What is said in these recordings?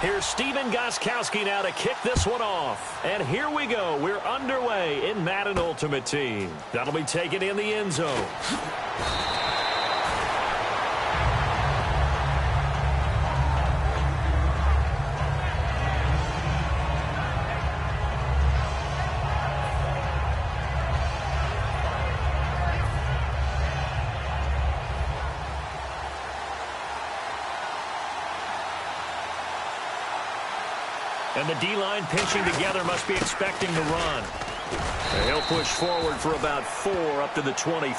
Here's Stephen Gostkowski now to kick this one off. And here we go. We're underway in Madden Ultimate Team. That'll be taken in the end zone. And the D-line pinching together must be expecting to run. And he'll push forward for about 4 up to the 23.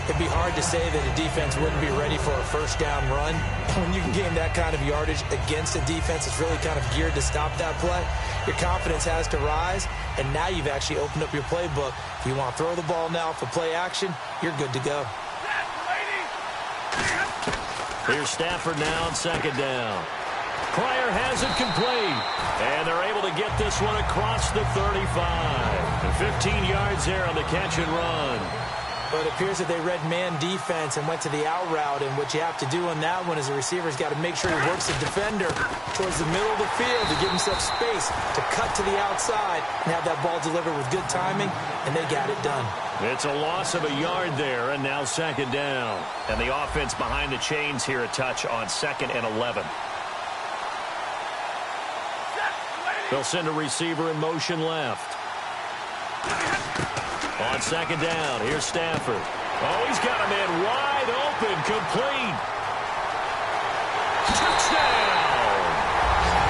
It'd be hard to say that a defense wouldn't be ready for a first down run. When you can gain that kind of yardage against a defense that's really kind of geared to stop that play, your confidence has to rise, and now you've actually opened up your playbook. If you want to throw the ball now for play action, you're good to go. Here's Stafford now on second down. Pryor has it complete. And they're able to get this one across the 35. And 15 yards there on the catch and run. But it appears that they read man defense and went to the out route. And what you have to do on that one is the receiver's got to make sure he works the defender towards the middle of the field to give himself space to cut to the outside and have that ball delivered with good timing. And they got it done. It's a loss of a yard there, and now second down. And the offense behind the chains here a touch on 2nd and 11. They'll send a receiver in motion left. On second down, here's Stafford. Oh, he's got a man wide open, complete. Touchdown!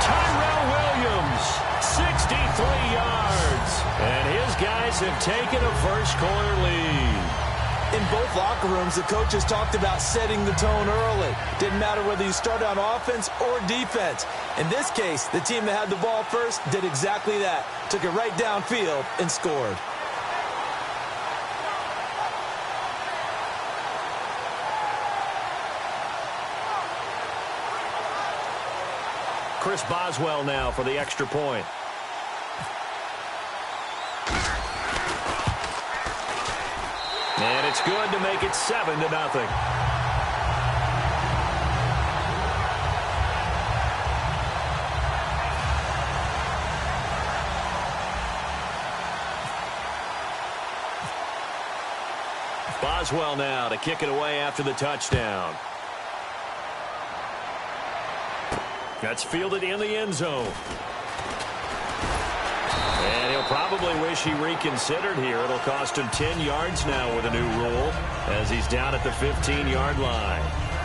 Tyrell Williams, 63 yards. And his guys have taken a first-quarter lead. In both locker rooms, the coaches talked about setting the tone early. Didn't matter whether you started on offense or defense. In this case, the team that had the ball first did exactly that. Took it right downfield and scored. Chris Boswell now for the extra point. And it's good to make it 7-0. Boswell now to kick it away after the touchdown. That's fielded in the end zone. And he'll probably wish he reconsidered here. It'll cost him 10 yards now with a new rule as he's down at the 15-yard line.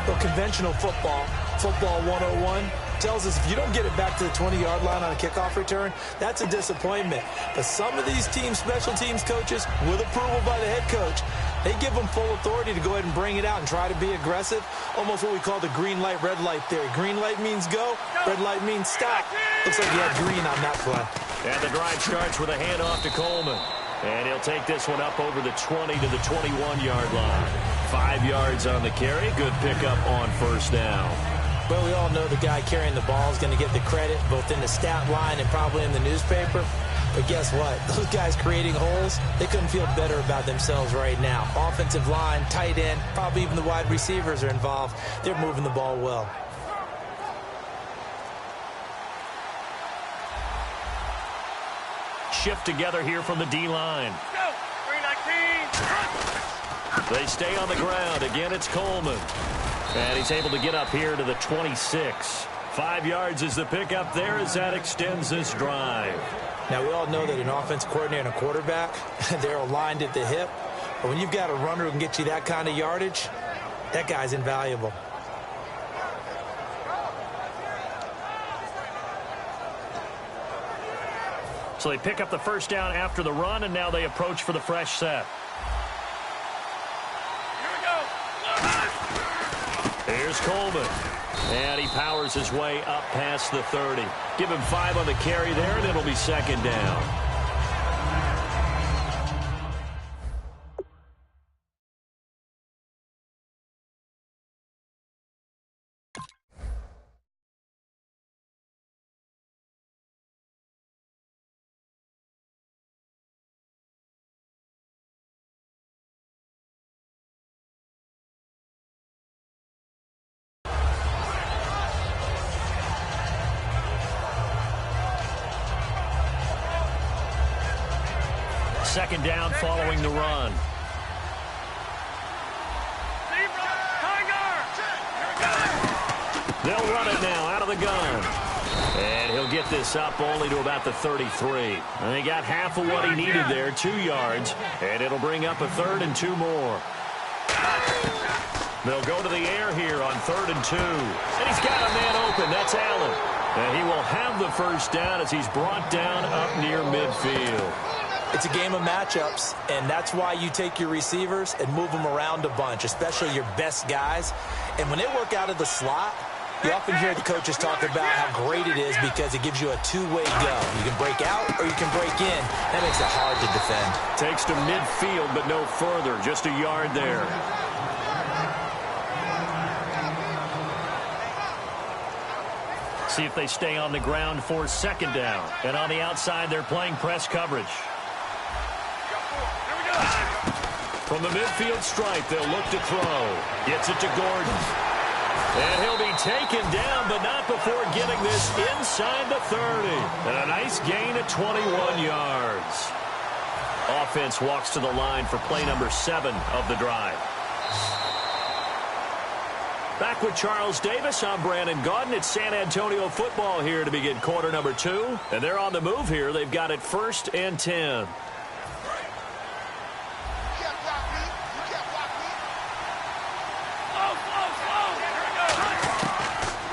Well, conventional football 101, tells us if you don't get it back to the 20-yard line on a kickoff return, that's a disappointment. But some of these special teams coaches, with approval by the head coach, they give them full authority to go ahead and bring it out and try to be aggressive. Almost what we call the green light, red light theory. Green light means go, red light means stop. Looks like he had green on that play. And the drive starts with a handoff to Coleman. And he'll take this one up over the 20 to the 21-yard line. 5 yards on the carry. Good pickup on first down. Well, we all know the guy carrying the ball is going to get the credit, both in the stat line and probably in the newspaper. But guess what? Those guys creating holes, they couldn't feel better about themselves right now. Offensive line, tight end, probably even the wide receivers are involved. They're moving the ball well. Shift together here from the D-line. They stay on the ground. Again, it's Coleman. And he's able to get up here to the 26. 5 yards is the pickup there as that extends this drive. Now, we all know that an offensive coordinator and a quarterback, they're aligned at the hip. But when you've got a runner who can get you that kind of yardage, that guy's invaluable. So they pick up the first down after the run, and now they approach for the fresh set. Here's Coleman. And he powers his way up past the 30. Give him 5 on the carry there, and it'll be second down. second down following the run. They'll run it now out of the gun. And he'll get this up only to about the 33. And he got half of what he needed there, 2 yards. And it'll bring up a 3rd and 2 more. They'll go to the air here on 3rd and 2. And he's got a man open. That's Allen. And he will have the first down as he's brought down up near midfield. It's a game of matchups, and that's why you take your receivers and move them around a bunch, especially your best guys. And when they work out of the slot, you often hear the coaches talk about how great it is because it gives you a two-way go. You can break out or you can break in. That makes it hard to defend. Takes to midfield, but no further. Just a yard there. See if they stay on the ground for second down. And on the outside, they're playing press coverage. From the midfield stripe, they'll look to throw. Gets it to Gordon. And he'll be taken down, but not before getting this inside the 30. And a nice gain of 21 yards. Offense walks to the line for play number 7 of the drive. Back with Charles Davis, I'm Brandon Gaudin. It's San Antonio football here to begin quarter number 2. And they're on the move here. They've got it 1st and 10.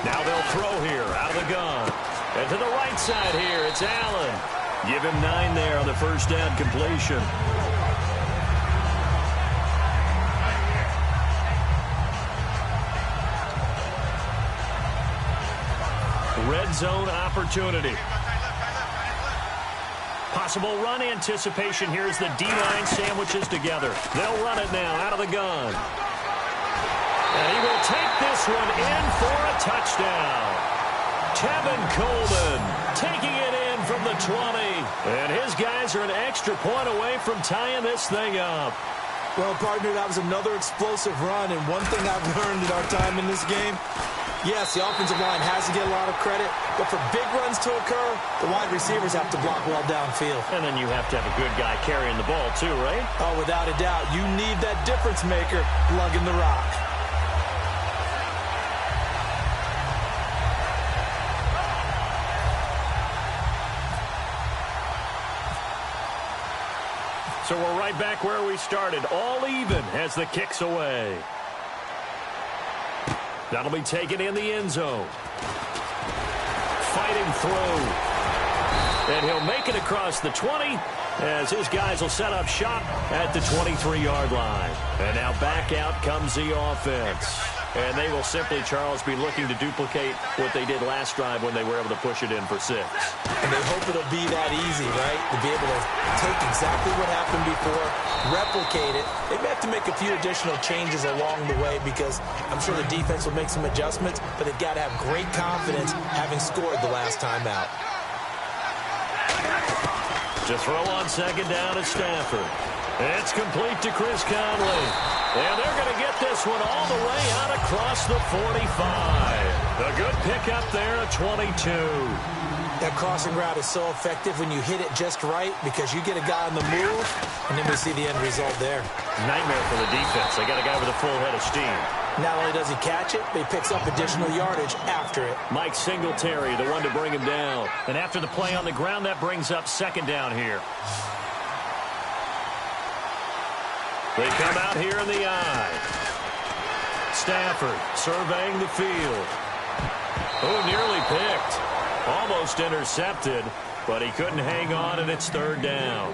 Now they'll throw here out of the gun. And to the right side here, it's Allen. Give him 9 there on the first down completion. Red zone opportunity. Possible run anticipation. Here's the D-line sandwiches together. They'll run it now out of the gun. And he will take this one in for a touchdown. Tevin Coleman taking it in from the 20. And his guys are an extra point away from tying this thing up. Well, partner, that was another explosive run. And one thing I've learned in our time in this game, yes, the offensive line has to get a lot of credit, but for big runs to occur, the wide receivers have to block well downfield. And then you have to have a good guy carrying the ball too, right? Oh, without a doubt. You need that difference maker lugging the rock. So we're right back where we started, all even as the kick's away. That'll be taken in the end zone. Fighting through. And he'll make it across the 20 as his guys will set up shop at the 23-yard line. And now back out comes the offense. And they will simply, Charles, be looking to duplicate what they did last drive when they were able to push it in for 6. And they hope it'll be that easy, right? To be able to take exactly what happened before, replicate it. They may have to make a few additional changes along the way because I'm sure the defense will make some adjustments, but they've got to have great confidence having scored the last time out. To throw on second down is Stafford. It's complete to Chris Conley. And they're going to get this one all the way out across the 45. A good pickup there at 22. That crossing route is so effective when you hit it just right because you get a guy on the move, and then we see the end result there. Nightmare for the defense. They got a guy with a full head of steam. Not only does he catch it, but he picks up additional yardage after it. Mike Singletary, the one to bring him down. And after the play on the ground, that brings up second down here. They come out here in the eye. Stafford surveying the field. Oh, nearly picked. Almost intercepted, but he couldn't hang on, and it's third down.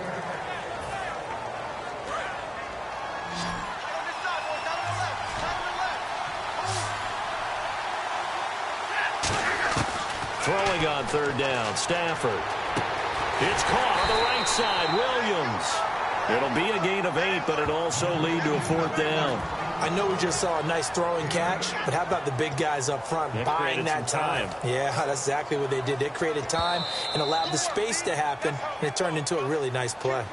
Throwing on third down, Stafford. It's caught on the right side, Williams. It'll be a gain of 8, but it'll also lead to a fourth down. I know we just saw a nice throwing catch, but how about the big guys up front buying that time? Yeah, that's exactly what they did. They created time and allowed the space to happen, and it turned into a really nice play.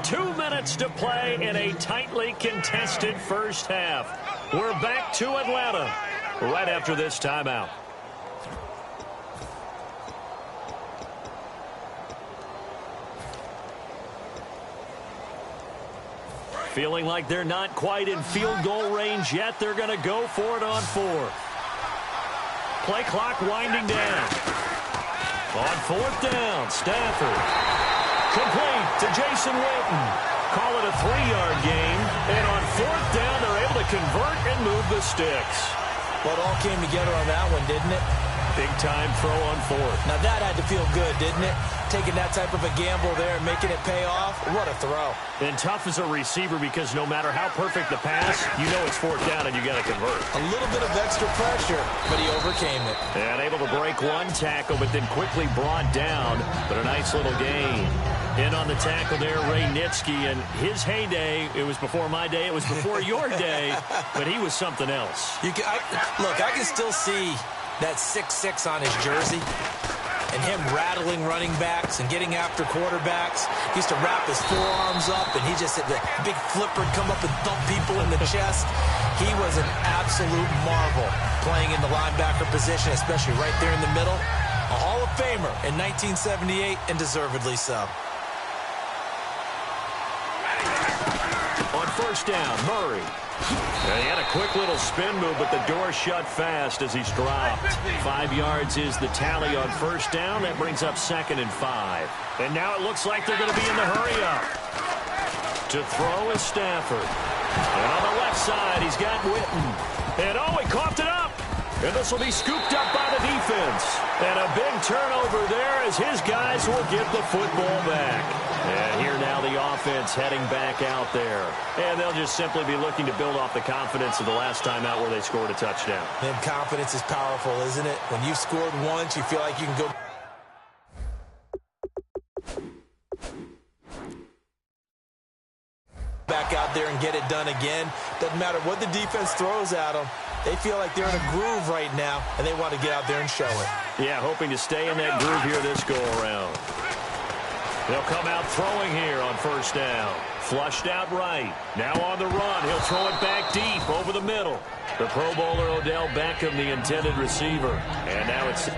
2 minutes to play in a tightly contested first half. We're back to Atlanta right after this timeout. Feeling like they're not quite in field goal range yet. They're going to go for it on 4th. Play clock winding down. On 4th down, Stafford. Complete to Jason Witten. Call it a 3-yard gain. And on 4th down, they're able to convert and move the sticks. Well, it all came together on that one, didn't it? Big-time throw on 4th. Now, that had to feel good, didn't it? Taking that type of a gamble there and making it pay off. What a throw. And tough as a receiver because no matter how perfect the pass, you know it's 4th down and you got to convert. A little bit of extra pressure, but he overcame it. And able to break one tackle, but then quickly brought down. But a nice little gain. In on the tackle there, Ray Nitschke, and his heyday, it was before my day, it was before your day, but he was something else. Look, I can still see that 6'6" on his jersey and him rattling running backs and getting after quarterbacks. He used to wrap his forearms up, and he just had the big flipper come up and thump people in the chest. He was an absolute marvel playing in the linebacker position, especially right there in the middle. A Hall of Famer in 1978, and deservedly so. On 1st down, Murray. And he had a quick little spin move, but the door shut fast as he's dropped. 5 yards is the tally on 1st down. That brings up 2nd and 5. And now it looks like they're going to be in the hurry-up. To throw is Stafford. And on the left side, he's got Witten. And he coughed it up. And this will be scooped up by the defense. And a big turnover there as his guys will get the football back. And here now the offense heading back out there. And they'll just simply be looking to build off the confidence of the last time out where they scored a touchdown. And confidence is powerful, isn't it? When you've scored once, you feel like you can go back out there and get it done again. Doesn't matter what the defense throws at them. They feel like they're in a groove right now, and they want to get out there and show it. Yeah, hoping to stay in that groove here this go-around. They'll come out throwing here on 1st down. Flushed out right. Now on the run. He'll throw it back deep over the middle. The Pro Bowler Odell Beckham, the intended receiver. And now it's